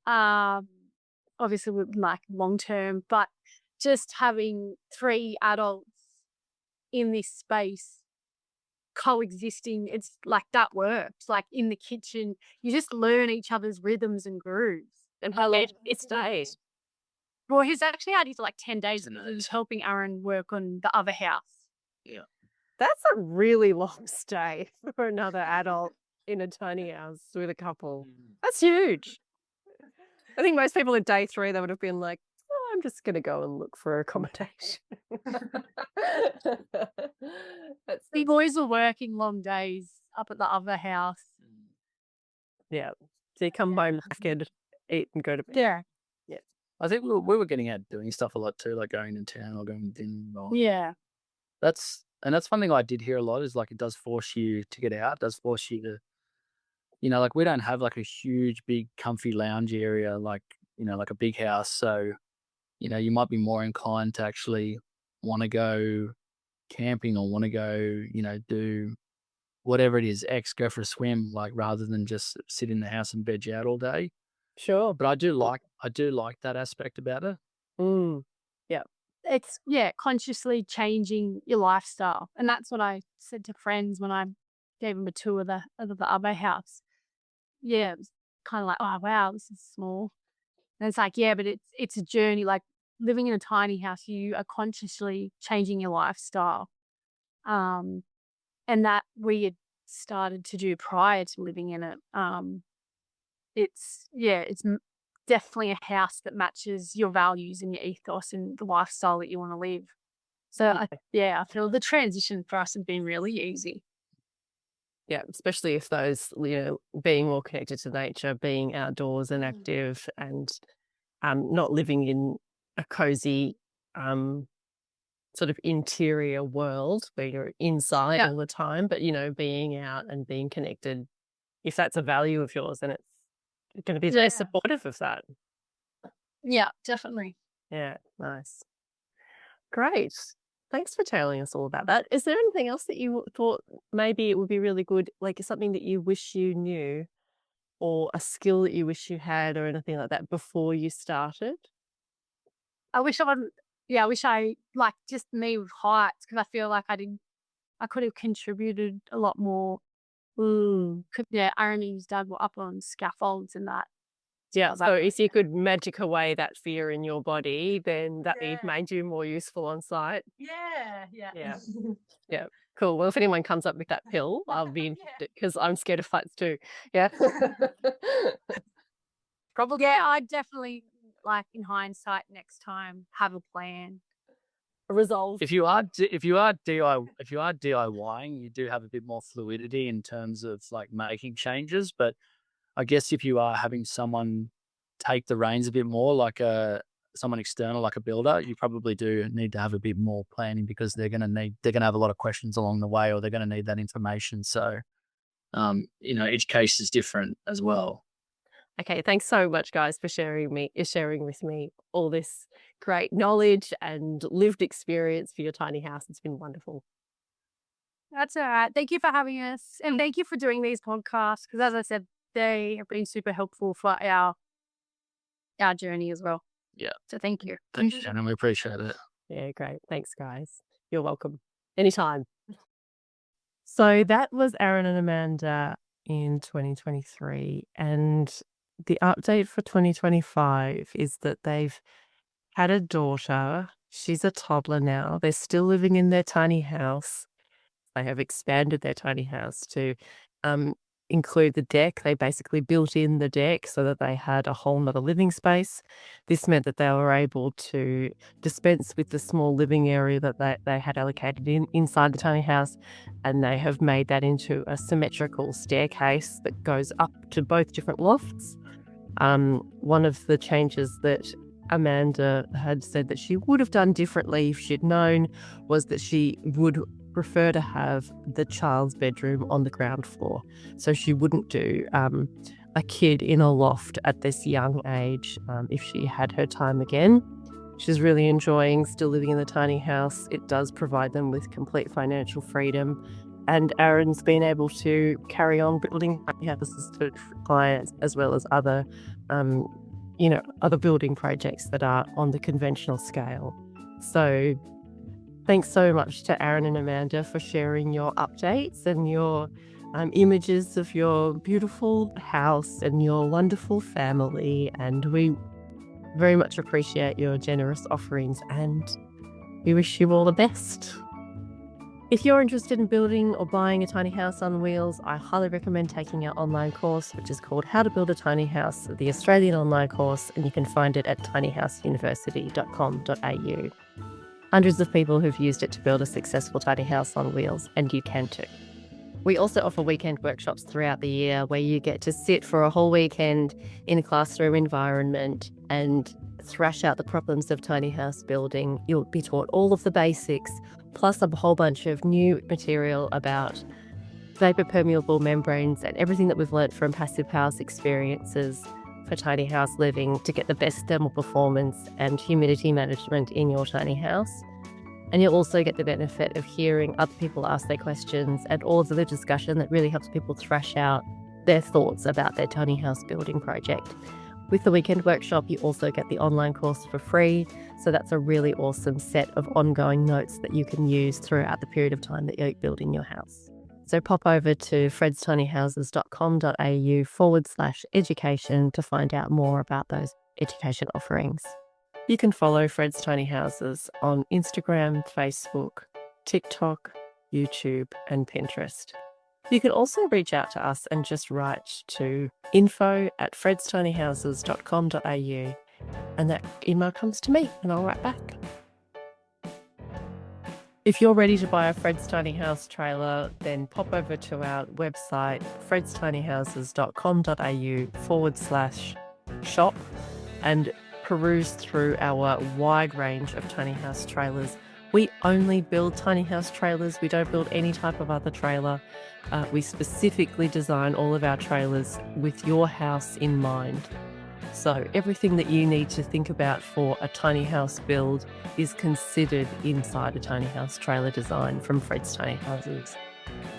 obviously with like long term, but just having three adults in this space coexisting, it's like that works. Like in the kitchen, you just learn each other's rhythms and grooves. And how long it stays. Well, he's actually had his like 10 days and he's helping Aaron work on the other house. Yeah. That's a really long stay for another adult in a tiny house with a couple. That's huge. I think most people at day 3, they would have been like, oh, I'm just going to go and look for accommodation. The boys were working long days up at the other house. Yeah. So you come home knackered, eat and go to bed. Yeah. Yeah. I think we were getting out doing stuff a lot too, like going to town or going to dinner. Yeah. That's one thing I did hear a lot is like it does force you to get out. It does force you to, like we don't have like a huge, big, comfy lounge area like a big house. So, you might be more inclined to actually want to go camping or want to go, do whatever it is, go for a swim, like rather than just sit in the house and veg out all day. Sure. But I do like that aspect about it. Yeah. It's consciously changing your lifestyle. And that's what I said to friends when I gave them a tour of the other house. Yeah, it was kind of like, oh wow, this is small. And it's like, yeah, but it's a journey. Like living in a tiny house, you are consciously changing your lifestyle. Um, and that we had started to do prior to living in it. It's definitely a house that matches your values and your ethos and the lifestyle that you want to live. So I feel the transition for us has been really easy. Yeah, especially if those, being more connected to nature, being outdoors and active, and not living in a cozy sort of interior world where you're inside Yeah, all the time, but being out and being connected, if that's a value of yours, then it's going to be very yeah, supportive of that. yeah, definitely. Yeah, nice. Great. Thanks for telling us all about that. Is there anything else that you thought maybe it would be really good, like something that you wish you knew, or a skill that you wish you had, or anything like that before you started? I wish I would. Yeah, I wish I like just me with heights because I feel like I could have contributed a lot more. Mm. Yeah, Aaron and his dad were up on scaffolds and that. Yeah, Oh, so if you could magic away that fear in your body, then that Yeah. made you more useful on site. Yeah, yeah. Yeah. Yeah. Cool. Well, if anyone comes up with that pill, I'll be Yeah. interested because I'm scared of heights too. Yeah. Probably. Yeah, I definitely like in hindsight next time have a plan. Resolved. If you are DIYing, you do have a bit more fluidity in terms of like making changes. But I guess if you are having someone take the reins a bit more, like someone external, like a builder, you probably do need to have a bit more planning because they're gonna have a lot of questions along the way, or they're gonna need that information. So, each case is different as well. Okay, thanks so much, guys, for sharing with me all this great knowledge and lived experience for your tiny house. It's been wonderful. That's all right. Thank you for having us. And thank you for doing these podcasts because as I said, they have been super helpful for our journey as well. Yeah. So thank you. Thanks, Shannon. We appreciate it. Yeah, great. Thanks, guys. You're welcome. Anytime. So that was Aaron and Amanda in 2023. And the update for 2025 is that they've had a daughter. She's a toddler now. They're still living in their tiny house. They have expanded their tiny house to include the deck. They basically built in the deck so that they had a whole nother living space. This meant that they were able to dispense with the small living area that they had allocated inside the tiny house, and they have made that into a symmetrical staircase that goes up to both different lofts. One of the changes that Amanda had said that she would have done differently if she'd known was that she would prefer to have the child's bedroom on the ground floor. So she wouldn't do a kid in a loft at this young age if she had her time again. She's really enjoying still living in the tiny house. It does provide them with complete financial freedom. And Aaron's been able to carry on building tiny houses for clients as well as other building projects that are on the conventional scale. So thanks so much to Aaron and Amanda for sharing your updates and your images of your beautiful house and your wonderful family. And we very much appreciate your generous offerings, and we wish you all the best. If you're interested in building or buying a tiny house on wheels, I highly recommend taking our online course, which is called How to Build a Tiny House, the Australian online course, and you can find it at tinyhouseuniversity.com.au. Hundreds of people who've used it to build a successful tiny house on wheels, and you can too. We also offer weekend workshops throughout the year where you get to sit for a whole weekend in a classroom environment and thrash out the problems of tiny house building. You'll be taught all of the basics, plus a whole bunch of new material about vapor permeable membranes and everything that we've learnt from passive house experiences for tiny house living to get the best thermal performance and humidity management in your tiny house. And you'll also get the benefit of hearing other people ask their questions and all of the discussion that really helps people thrash out their thoughts about their tiny house building project. With the weekend workshop, you also get the online course for free. So that's a really awesome set of ongoing notes that you can use throughout the period of time that you're building your house. So pop over to fredstinyhouses.com.au/education to find out more about those education offerings. You can follow Fred's Tiny Houses on Instagram, Facebook, TikTok, YouTube, and Pinterest. You can also reach out to us and just write to info@fredstinyhouses.com.au, and that email comes to me and I'll write back. If you're ready to buy a Fred's Tiny House trailer, then pop over to our website, fredstinyhouses.com.au/shop, and peruse through our wide range of tiny house trailers. We only build tiny house trailers. We don't build any type of other trailer. We specifically design all of our trailers with your house in mind. So everything that you need to think about for a tiny house build is considered inside a tiny house trailer design from Fred's Tiny Houses.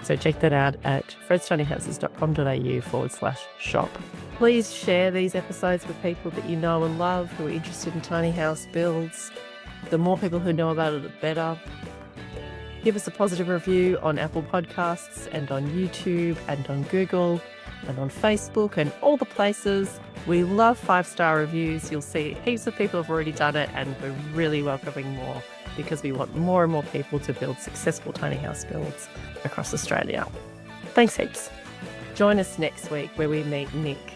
So check that out at fredstinyhouses.com.au/shop. Please share these episodes with people that you know and love who are interested in tiny house builds. The more people who know about it, the better. Give us a positive review on Apple Podcasts and on YouTube and on Google and on Facebook and all the places. We love 5-star reviews. You'll see heaps of people have already done it, and we're really welcoming more because we want more and more people to build successful tiny house builds across Australia. Thanks heaps. Join us next week where we meet Nick.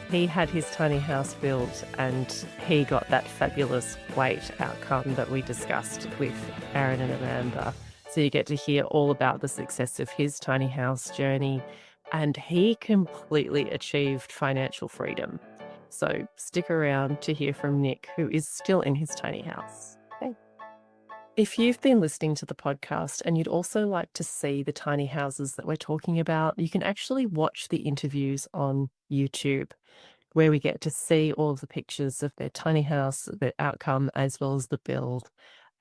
He had his tiny house built and he got that fabulous weight outcome that we discussed with Aaron and Amanda. So you get to hear all about the success of his tiny house journey, and he completely achieved financial freedom. So stick around to hear from Nick, who is still in his tiny house. Okay. If you've been listening to the podcast and you'd also like to see the tiny houses that we're talking about, you can actually watch the interviews on YouTube, where we get to see all of the pictures of their tiny house, their outcome, as well as the build.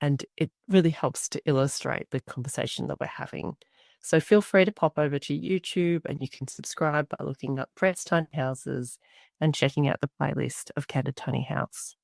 And it really helps to illustrate the conversation that we're having. So feel free to pop over to YouTube, and you can subscribe by looking up Fred's Tiny Houses and checking out the playlist of Candid Tiny House.